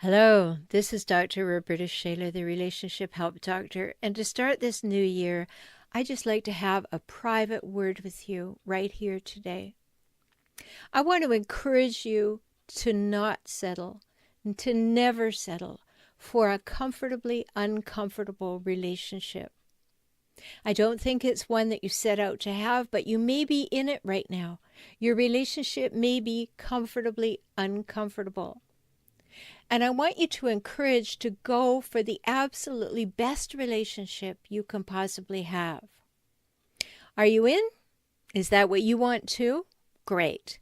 Hello, this is Dr. Roberta Shaler, the Relationship Help Doctor. And to start this new year, I just like to have a private word with you right here today. I want to encourage you to not settle, and to never settle for a comfortably uncomfortable relationship. I don't think it's one that you set out to have, but you may be in it right now. Your relationship may be comfortably uncomfortable. And I want you to encourage to go for the absolutely best relationship you can possibly have. Are you in? Is that what you want too? Great.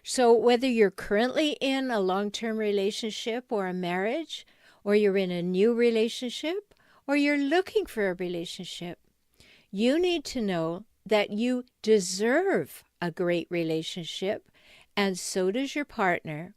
So whether you're currently in a long-term relationship or a marriage, or you're in a new relationship, or you're looking for a relationship, you need to know that you deserve a great relationship, and so does your partner.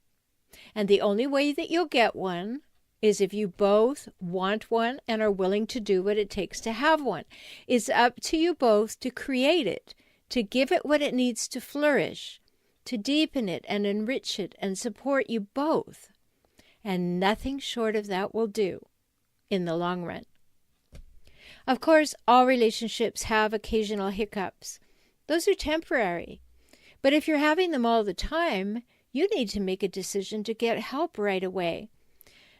And the only way that you'll get one is if you both want one and are willing to do what it takes to have one. It's up to you both to create it, to give it what it needs to flourish, to deepen it and enrich it and support you both. And nothing short of that will do in the long run. Of course, all relationships have occasional hiccups. Those are temporary. But if you're having them all the time, you need to make a decision to get help right away.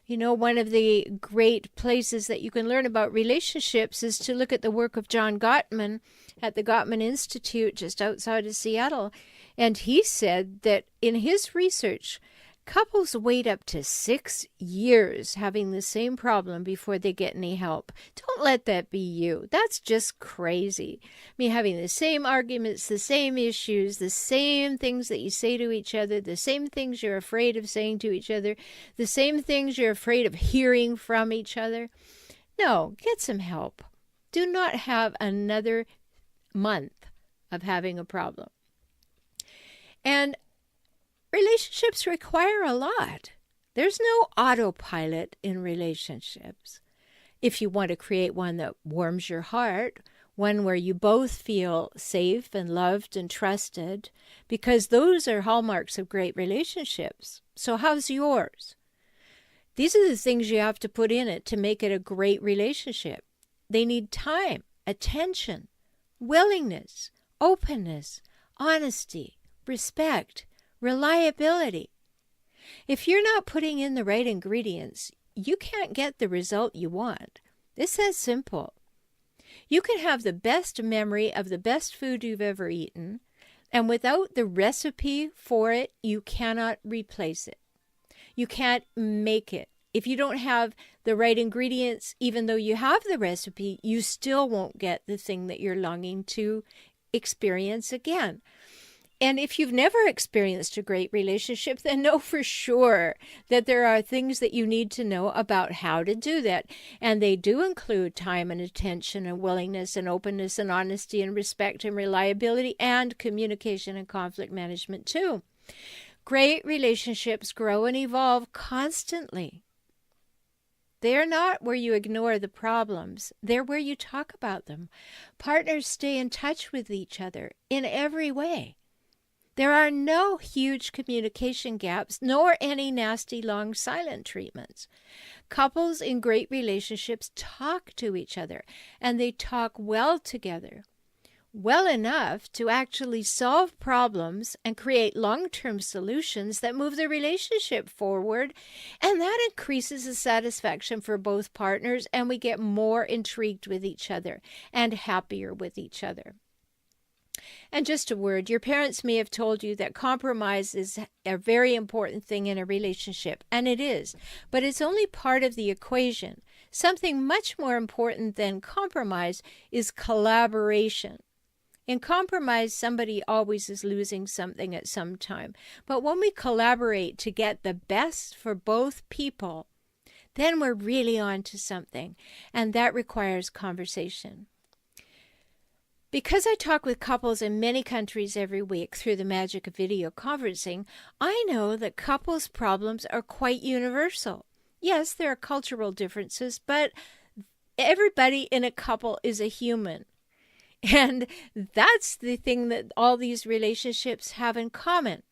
You know, one of the great places that you can learn about relationships is to look at the work of John Gottman at the Gottman Institute just outside of Seattle. And he said that in his research, couples wait up to 6 years having the same problem before they get any help. Don't let that be you. That's just crazy. I mean, having the same arguments, the same issues, the same things that you say to each other, the same things you're afraid of saying to each other, the same things you're afraid of hearing from each other. No, get some help. Do not have another month of having a problem. And relationships require a lot. There's no autopilot in relationships. If you want to create one that warms your heart, one where you both feel safe and loved and trusted, because those are hallmarks of great relationships. So how's yours? These are the things you have to put in it to make it a great relationship. They need time, attention, willingness, openness, honesty, respect, reliability. If you're not putting in the right ingredients, you can't get the result you want. It's that simple. You can have the best memory of the best food you've ever eaten, and without the recipe for it, you cannot replace it. You can't make it. If you don't have the right ingredients, even though you have the recipe, you still won't get the thing that you're longing to experience again. And if you've never experienced a great relationship, then know for sure that there are things that you need to know about how to do that. And they do include time and attention and willingness and openness and honesty and respect and reliability and communication and conflict management too. Great relationships grow and evolve constantly. They're not where you ignore the problems. They're where you talk about them. Partners stay in touch with each other in every way. There are no huge communication gaps, nor any nasty long silent treatments. Couples in great relationships talk to each other, and they talk well together. Well enough to actually solve problems and create long-term solutions that move the relationship forward, and that increases the satisfaction for both partners, and we get more intrigued with each other and happier with each other. And just a word, your parents may have told you that compromise is a very important thing in a relationship, and it is, but it's only part of the equation. Something much more important than compromise is collaboration. In compromise, somebody always is losing something at some time. But when we collaborate to get the best for both people, then we're really on to something, and that requires conversation. Because I talk with couples in many countries every week through the magic of video conferencing, I know that couples' problems are quite universal. Yes, there are cultural differences, but everybody in a couple is a human. And that's the thing that all these relationships have in common.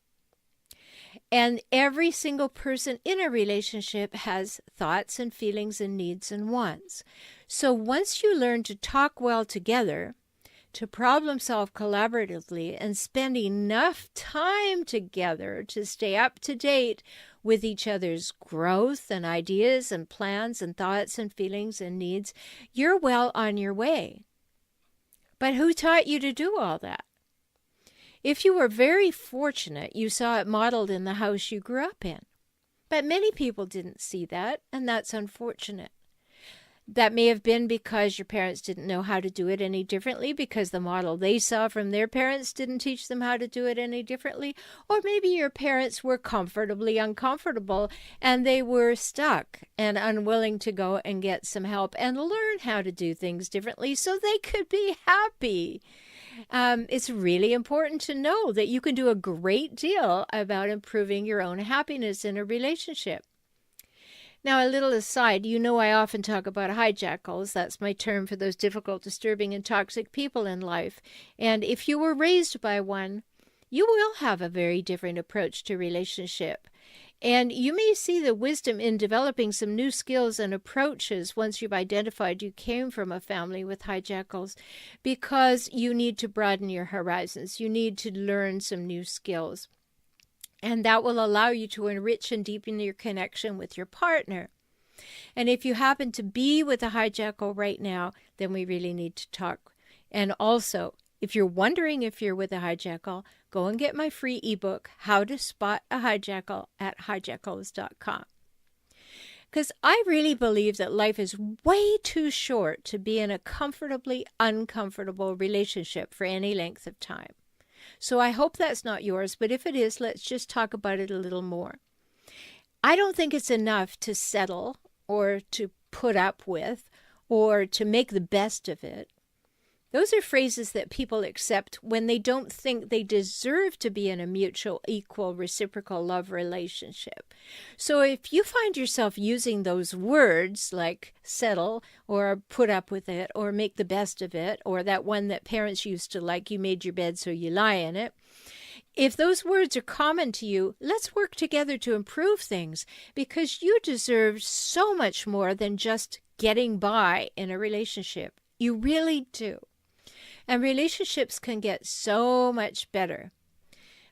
And every single person in a relationship has thoughts and feelings and needs and wants. So once you learn to talk well together, to problem solve collaboratively, and spend enough time together to stay up to date with each other's growth and ideas and plans and thoughts and feelings and needs, you're well on your way. But who taught you to do all that? If you were very fortunate, you saw it modeled in the house you grew up in. But many people didn't see that, and that's unfortunate. That may have been because your parents didn't know how to do it any differently, because the model they saw from their parents didn't teach them how to do it any differently. Or maybe your parents were comfortably uncomfortable and they were stuck and unwilling to go and get some help and learn how to do things differently so they could be happy. It's really important to know that you can do a great deal about improving your own happiness in a relationship. Now, a little aside, you know I often talk about hijackals. That's my term for those difficult, disturbing, and toxic people in life. And if you were raised by one, you will have a very different approach to relationship. And you may see the wisdom in developing some new skills and approaches once you've identified you came from a family with hijackals, because you need to broaden your horizons. You need to learn some new skills. And that will allow you to enrich and deepen your connection with your partner. And if you happen to be with a hijackal right now, then we really need to talk. And also, if you're wondering if you're with a hijackal, go and get my free ebook, How to Spot a Hijackal, at hijackals.com. Because I really believe that life is way too short to be in a comfortably uncomfortable relationship for any length of time. So I hope that's not yours, but if it is, let's just talk about it a little more. I don't think it's enough to settle or to put up with or to make the best of it. Those are phrases that people accept when they don't think they deserve to be in a mutual, equal, reciprocal love relationship. So if you find yourself using those words like settle or put up with it or make the best of it, or that one that parents used to like, you made your bed so you lie in it, if those words are common to you, let's work together to improve things, because you deserve so much more than just getting by in a relationship. You really do. And relationships can get so much better.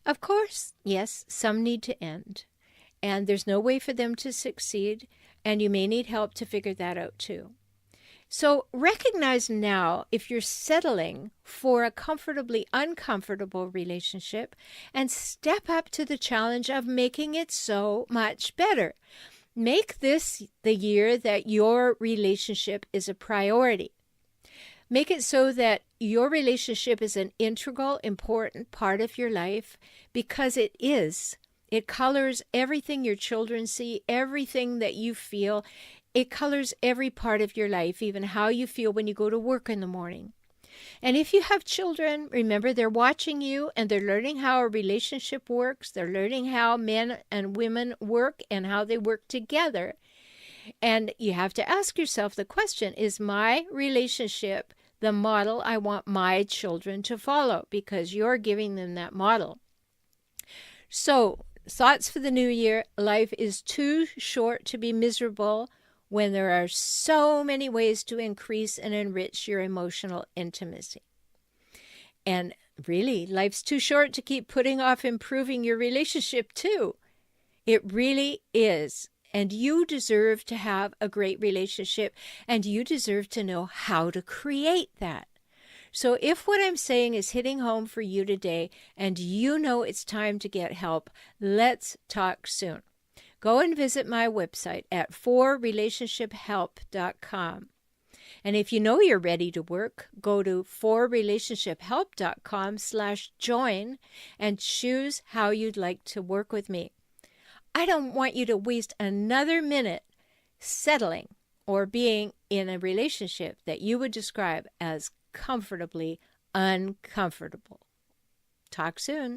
Of course, yes, some need to end. And there's no way for them to succeed. And you may need help to figure that out too. So recognize now if you're settling for a comfortably uncomfortable relationship, and step up to the challenge of making it so much better. Make this the year that your relationship is a priority. Make it so that your relationship is an integral, important part of your life, because it is. It colors everything your children see, everything that you feel. It colors every part of your life, even how you feel when you go to work in the morning. And if you have children, remember they're watching you and they're learning how a relationship works. They're learning how men and women work and how they work together. And you have to ask yourself the question, is my relationship the model I want my children to follow? Because you're giving them that model. So, thoughts for the new year: life is too short to be miserable when there are so many ways to increase and enrich your emotional intimacy. And really, life's too short to keep putting off improving your relationship too. It really is. And you deserve to have a great relationship, and you deserve to know how to create that. So if what I'm saying is hitting home for you today, and you know it's time to get help, let's talk soon. Go and visit my website at forrelationshiphelp.com. And if you know you're ready to work, go to forrelationshiphelp.com/join and choose how you'd like to work with me. I don't want you to waste another minute settling or being in a relationship that you would describe as comfortably uncomfortable. Talk soon.